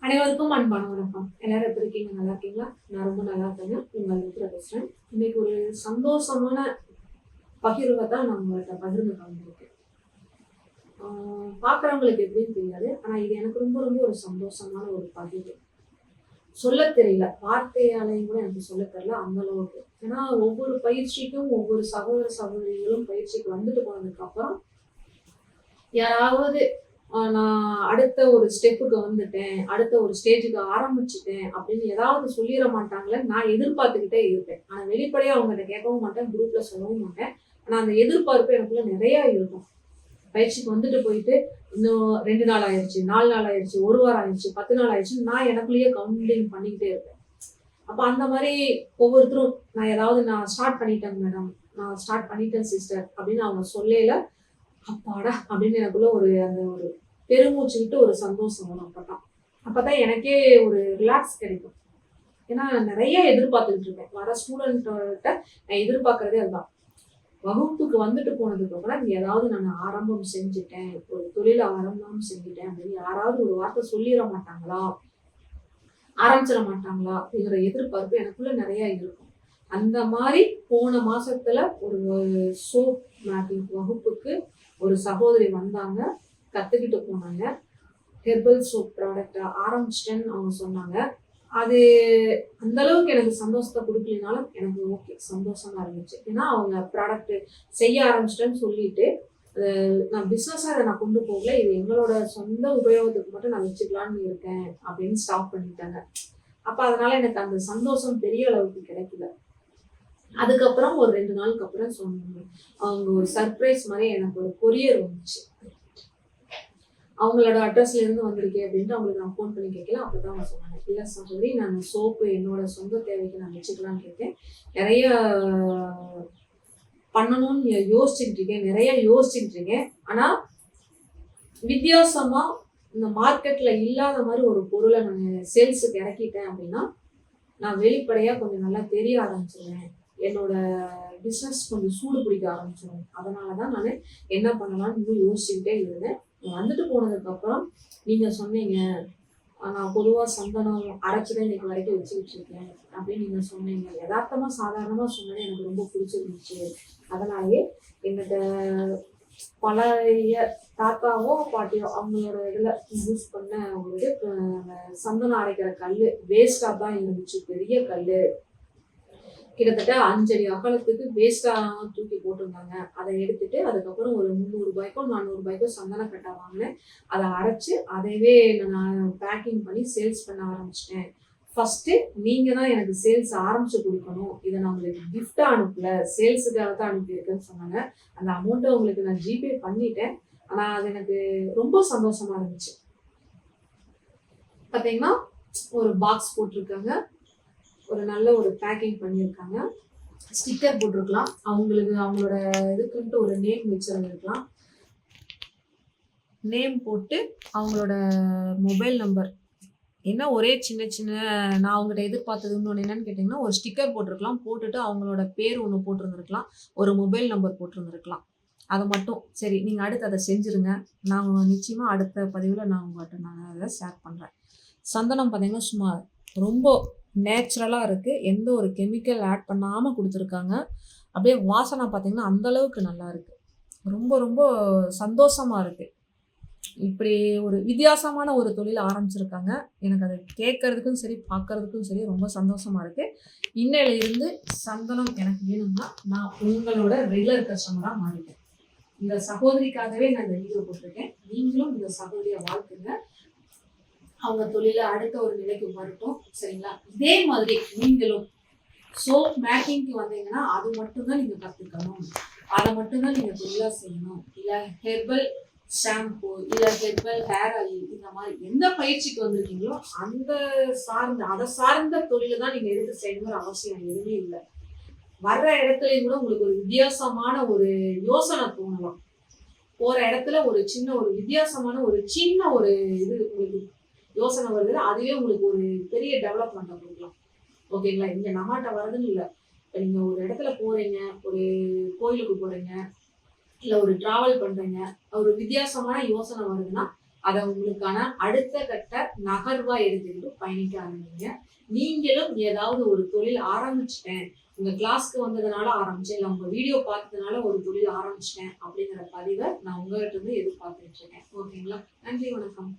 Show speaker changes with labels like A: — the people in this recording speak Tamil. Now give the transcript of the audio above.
A: அனைவருக்கும் அன்பான வணக்கம். எல்லாரும் எப்படி இருக்கீங்க? நல்லா இருக்கீங்களா? நான் ரொம்ப நல்லா இருக்கேங்க. உங்கள் இருக்கிற பேசுறேன். இன்னைக்கு ஒரு சந்தோஷமான பகிர்வை தான் நான் உங்கள்கிட்ட பகிர்ந்து வந்திருக்கேன். பார்க்குறவங்களுக்கு எப்படின்னு தெரியாது. ஆனா இது எனக்கு ரொம்ப ரொம்ப ஒரு சந்தோஷமான ஒரு பகிர்வு. சொல்ல தெரியல. வார்த்தையாலையும் கூட எனக்கு சொல்ல தெரியல அந்த அளவுக்கு. ஏன்னா ஒவ்வொரு பயிற்சிக்கும் ஒவ்வொரு சகோதர சகோதரிகளும் பயிற்சிக்கு வந்துட்டு போனதுக்கு அப்புறம் யாராவது நான் அடுத்த ஒரு ஸ்டெப்புக்கு வந்துட்டேன், அடுத்த ஒரு ஸ்டேஜுக்கு ஆரம்பிச்சுட்டேன் அப்படின்னு ஏதாவது சொல்லிட மாட்டாங்களேன்னு நான் எதிர்பார்த்துக்கிட்டே இருப்பேன். ஆனா வெளிப்படையா அவங்ககிட்ட கேட்கவும் மாட்டேன், குரூப்ல சொல்லவும் மாட்டேன். ஆனா அந்த எதிர்பார்ப்பு எனக்குள்ள நிறைய இருக்கும். பயிற்சிக்கு வந்துட்டு போயிட்டு இன்னும் 2 நாள் ஆயிடுச்சு, 4 நாள் ஆயிடுச்சு, 1 வாரம் ஆயிடுச்சு, 10 நாள் ஆயிடுச்சுன்னு நான் எனக்குள்ளேயே கவுண்டிங் பண்ணிக்கிட்டே இருப்பேன். அப்ப அந்த மாதிரி ஒவ்வொருத்தரும் நான் ஸ்டார்ட் பண்ணிட்டேன் மேடம், நான் ஸ்டார்ட் பண்ணிட்டேன் சிஸ்டர் அப்படின்னு அவங்க சொல்லல, அப்பாடா அப்படின்னு எனக்குள்ள ஒரு அந்த ஒரு பெருமூச்சு விட்டு ஒரு சந்தோஷம் வரும். அப்பதான் எனக்கே ஒரு ரிலாக்ஸ் கிடைக்கும். ஏன்னா நிறைய எதிர்பார்த்துக்கிட்டு இருக்கேன். வர ஸ்டூடெண்ட்ட நான் எதிர்பார்க்கறதே அதுதான். வகுப்புக்கு வந்துட்டு போனதுக்கு அப்புறம் ஏதாவது நான் ஆரம்பம் செஞ்சுட்டேன், ஒரு தொழில ஆரம்பம் செஞ்சுட்டேன் அப்படின்னு யாராவது ஒரு வார்த்தை சொல்லிட மாட்டாங்களா, ஆரம்பிச்சிட மாட்டாங்களா அப்படிங்கிற எதிர்பார்ப்பு எனக்குள்ள நிறைய இருக்கும். அந்த மாதிரி போன மாசத்துல ஒரு சோப் மேக்கிங் வகுப்புக்கு ஒரு சகோதரி வந்தாங்க, கத்துக்கிட்டு போனாங்க. ஹெர்பல் சோப் ப்ராடக்ட் ஆரம்பிச்சிட்டேன்னு அவங்க சொன்னாங்க. அது அந்த அளவுக்கு எனக்கு சந்தோஷத்தை கொடுக்கலனாலும் எனக்கு ஓகே, சந்தோஷமா இருந்துச்சு. ஏன்னா அவங்க ப்ராடக்ட் செய்ய ஆரம்பிச்சிட்டேன்னு சொல்லிட்டு நான் பிஸ்னஸாக அதை நான் கொண்டு போகல, இது எங்களோட சொந்த உபயோகத்துக்கு மட்டும் நான் வச்சுக்கலான்னு இருக்கேன் அப்படின்னு ஸ்டாப் பண்ணிட்டாங்க. அப்ப அதனால எனக்கு அந்த சந்தோஷம் பெரிய அளவுக்கு கிடைக்கல. அதுக்கப்புறம் ஒரு 2 நாளுக்கு அப்புறம் சொன்னாங்க, அவங்க ஒரு சர்ப்ரைஸ் மாதிரி எனக்கு ஒரு கொரியர் வந்துச்சு. அவங்களோட அட்ரஸ்ல இருந்து வந்திருக்கேன் அப்படின்ட்டு அவங்களுக்கு நான் ஃபோன் பண்ணி கேட்கல. அப்பதான் அவங்க சொன்னாங்க, இல்லை சகோதரி, நான் சோப்பு என்னோட சொந்த தேவைக்கு நான் வச்சுக்கலான்னு இருக்கேன், நிறைய பண்ணணும்னு யோசிச்சுட்டு இருக்கேன், நிறைய யோசிச்சுட்டு இருக்கேன். ஆனா வித்தியாசமா இந்த மார்க்கெட்ல இல்லாத மாதிரி ஒரு பொருளை நான் சேல்ஸுக்கு இறக்கிட்டேன் அப்படின்னா நான் வெளிப்படையா கொஞ்சம் நல்லா தெரிய ஆரம்பிச்சிருவேன், என்னோட பிஸ்னஸ் கொஞ்சம் சூடு பிடிக்க ஆரம்பிச்சிடும். அதனாலதான் நான் என்ன பண்ணலாம்னு இன்னும் யோசிச்சுக்கிட்டே இருந்தேன். வந்துட்டு போனதுக்கு அப்புறம் நீங்க சொன்னீங்க, நான் பொதுவா சந்தனம் அரைச்சுதான் இன்னைக்கு வரைக்கும் வச்சுக்கிட்டு இருக்கேன் அப்படின்னு நீங்க சொன்னீங்க. யதார்த்தமா சாதாரணமா சொன்னது எனக்கு ரொம்ப பிடிச்சிருந்துச்சு. அதனாலயே எங்கிட்ட பழைய தாத்தாவோ பாட்டியோ அவங்களோட இதுல யூஸ் பண்ண ஒரு இது, சந்தனம் அரைக்கிற கல்லு வேஸ்டா தான் இருந்துச்சு, பெரிய கல்லு, கிட்டத்தட்ட 5 அடி அகலத்துக்கு வேஸ்டா தூக்கி போட்டிருந்தாங்க. அதை எடுத்துட்டு அதுக்கப்புறம் ஒரு 300 ரூபாய்க்கோ 400 ரூபாய்க்கோ சந்தன கட்டை வாங்கினேன். அதை அரைச்சு அதைவே நான் பேக்கிங் பண்ணி சேல்ஸ் பண்ண ஆரம்பிச்சிட்டேன். ஃபர்ஸ்ட் நீங்க தான் எனக்கு சேல்ஸ் ஆரம்பிச்சு கொடுக்கணும், இதை நான் உங்களுக்கு கிஃப்டா அனுப்பல, சேல்ஸுக்காக தான் அனுப்பியிருக்கேன்னு சொன்னாங்க. அந்த அமௌண்ட்டை உங்களுக்கு நான் ஜிபே பண்ணிட்டேன். ஆனா அது எனக்கு ரொம்ப சந்தோஷமா இருந்துச்சு. பாத்தீங்கன்னா ஒரு பாக்ஸ் போட்டிருக்காங்க, ஒரு நல்ல ஒரு பேக்கிங் பண்ணியிருக்காங்க, ஸ்டிக்கர் போட்டிருக்கலாம், அவங்களுக்கு அவங்களோட இதுக்குன்ட்டு ஒரு நேம் வச்சிருந்துருக்கலாம், நேம் போட்டு அவங்களோட மொபைல் நம்பர் என்ன ஒரே சின்ன சின்ன நான் அவங்ககிட்ட எதிர்பார்த்தது இன்னொன்று என்னன்னு கேட்டிங்கன்னா, ஒரு ஸ்டிக்கர் போட்டிருக்கலாம், போட்டுட்டு அவங்களோட பேர் ஒன்று போட்டிருந்துருக்கலாம், ஒரு மொபைல் நம்பர் போட்டிருந்துருக்கலாம். அதை மட்டும் சரி நீங்கள் அடுத்து அதை செஞ்சுருங்க, நான் நிச்சயமாக அடுத்த பதிவில் நான் உங்கள்கிட்ட நான் அதை ஷேர் பண்ணுறேன். சந்தனம் பார்த்தீங்கன்னா சும்மா ரொம்ப நேச்சுரலாக இருக்குது, எந்த ஒரு கெமிக்கல் ஆட் பண்ணாமல் கொடுத்துருக்காங்க. அப்படியே வாசனை பார்த்தீங்கன்னா அந்தளவுக்கு நல்லா இருக்குது. ரொம்ப ரொம்ப சந்தோஷமாக இருக்குது. இப்படி ஒரு வித்தியாசமான ஒரு தொழில் ஆரம்பிச்சிருக்காங்க. எனக்கு அதை கேட்கறதுக்கும் சரி பார்க்கறதுக்கும் சரி ரொம்ப சந்தோஷமா இருக்குது. இன்னையில இருந்து சந்தனம் எனக்கு வேணும்னா நான் உங்களோட ரெகுலர் கஸ்டமராக மாறிட்டேன். இந்த சகோதரிக்காகவே நான் இந்த வீடியோ போட்டிருக்கேன். நீங்களும் இந்த சகோதரியை வாழ்த்துங்க, அவங்க தொழில அடுத்த ஒரு நிலைக்கு வரட்டும், சரிங்களா? இதே மாதிரி நீங்களும் சோப் மேக்கிங்க்கு வந்தீங்கன்னா அது மட்டும்தான் நீங்க கத்துக்கணும், அதை மட்டும்தான் நீங்க தொழிலா செய்யணும். இல்ல ஹெர்பல் ஷாம்பு, இல்ல ஹெர்பல் ஹேர் ஆயில், இந்த மாதிரி எந்த பயிற்சிக்கு வந்திருக்கீங்களோ அந்த அதை சார்ந்த தொழில தான் நீங்க எடுத்து செய்யணுங்கிற அவசியம் எதுவுமே இல்லை. வர்ற இடத்துலயும் கூட உங்களுக்கு ஒரு வித்தியாசமான ஒரு யோசனை தோணலாம். போற இடத்துல ஒரு சின்ன ஒரு வித்தியாசமான ஒரு சின்ன ஒரு இது உங்களுக்கு யோசனை வருது, அதுவே உங்களுக்கு ஒரு பெரிய டெவலப்மெண்ட்டை கொடுக்கலாம். ஓகேங்களா? இங்க நம்மகிட்ட வருதுன்னு இல்லை, இப்போ நீங்க ஒரு இடத்துல போறீங்க, ஒரு கோயிலுக்கு போறீங்க, இல்லை ஒரு டிராவல் பண்றீங்க, ஒரு வித்தியாசமான யோசனை வருதுன்னா அதை உங்களுக்கான அடுத்த கட்ட நகர்வா எடுத்துக்கிட்டு பயணிக்க ஆரம்பிங்க. நீங்களும் ஏதாவது ஒரு தொழில் ஆரம்பிச்சிட்டேன், உங்க கிளாஸ்க்கு வந்ததுனால ஆரம்பிச்சேன், இல்லை உங்க வீடியோ பார்த்ததுனால ஒரு தொழில் ஆரம்பிச்சிட்டேன் அப்படிங்கிற பதிவை நான் உங்ககிட்ட இருந்து எதிர்பார்த்துட்டு இருக்கேன். ஓகேங்களா? நன்றி, வணக்கம்.